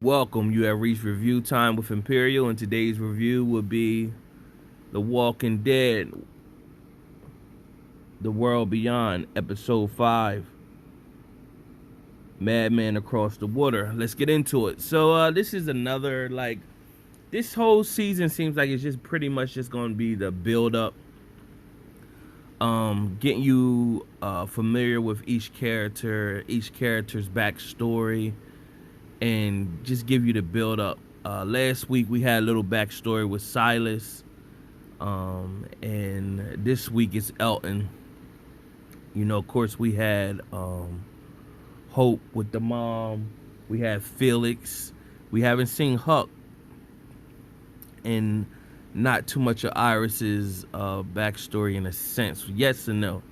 Welcome, you have reached review time with Imperial, and today's review will be The Walking Dead, The World Beyond, Episode 5, Madman Across the Water. Let's get into it. So, this is another, this whole season seems like it's just pretty much just going to be the build-up, getting you familiar with each character's backstory, and just give you the build up. Last week we had a little backstory with Silas, and this week it's Elton. You know, of course we had Hope with the mom. We had Felix. We haven't seen Huck, and not too much of Iris's backstory in a sense. Yes and no.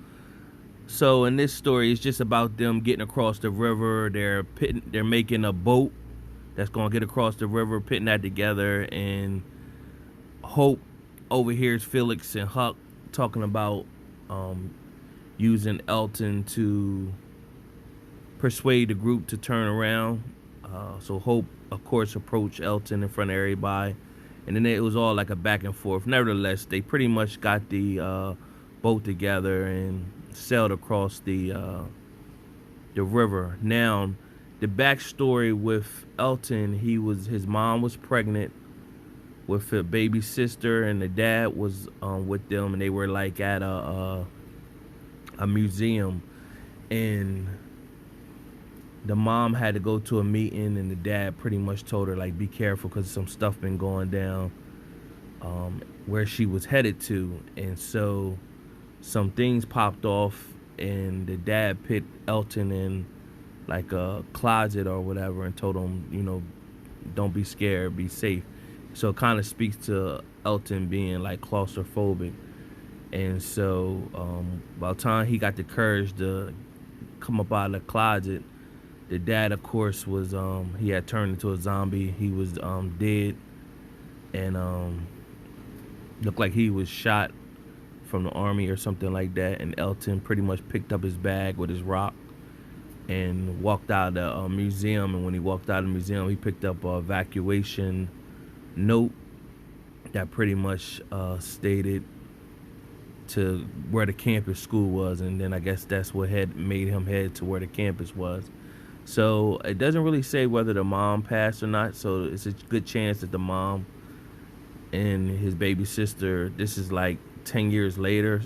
So in this story, it's just about them getting across the river. They're making a boat that's gonna get across the river, putting that together, and Hope overhears Felix and Huck talking about using Elton to persuade the group to turn around. So Hope, of course, approached Elton in front of everybody, and then it was all like a back and forth. Nevertheless, they pretty much got the boat together and sailed across the river. Now, the backstory with Elton, his mom was pregnant with a baby sister, and the dad was with them, and they were like at a museum, and the mom had to go to a meeting, and the dad pretty much told her, like, be careful because some stuff been going down where she was headed to. And so some things popped off, and the dad put Elton in like a closet or whatever and told him, you know, don't be scared, be safe. So it kind of speaks to Elton being like claustrophobic. And so by the time he got the courage to come up out of the closet, the dad, of course, was he had turned into a zombie. He was dead, and looked like he was shot from the army or something like that. And Elton pretty much picked up his bag with his rock and walked out of the museum. And when he walked out of the museum, he picked up a evacuation note that pretty much stated to where the campus school was, and then I guess that's what had made him head to where the campus was. So it doesn't really say whether the mom passed or not, so it's a good chance that the mom and his baby sister, this is like 10 years later,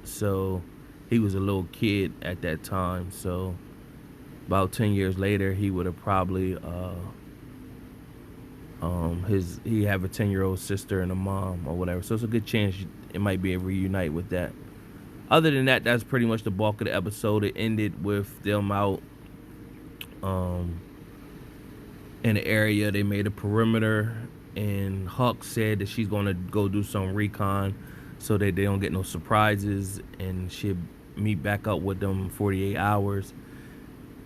so he was a little kid at that time. So about 10 years later, he would have probably he have a 10-year-old sister and a mom or whatever. So it's a good chance it might be a reunite with that. Other than that, that's pretty much the bulk of the episode. It ended with them out in the area. They made a perimeter, and Huck said that she's gonna go do some recon so that they don't get no surprises, and she'll meet back up with them in 48 hours.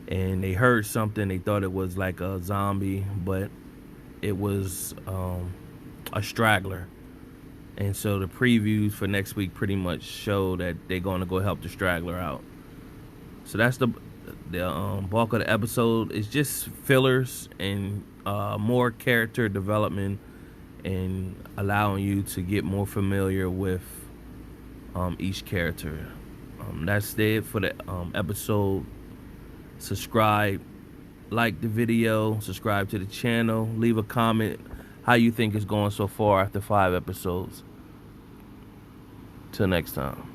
And they heard something. They thought it was like a zombie, but it was a straggler. And so the previews for next week pretty much show that they're going to go help the straggler out. So that's the bulk of the episode. It's just fillers and more character development, and allowing you to get more familiar with each character. That's it for the episode. Subscribe, like the video, subscribe to the channel, leave a comment how you think it's going so far after 5 episodes. Till next time.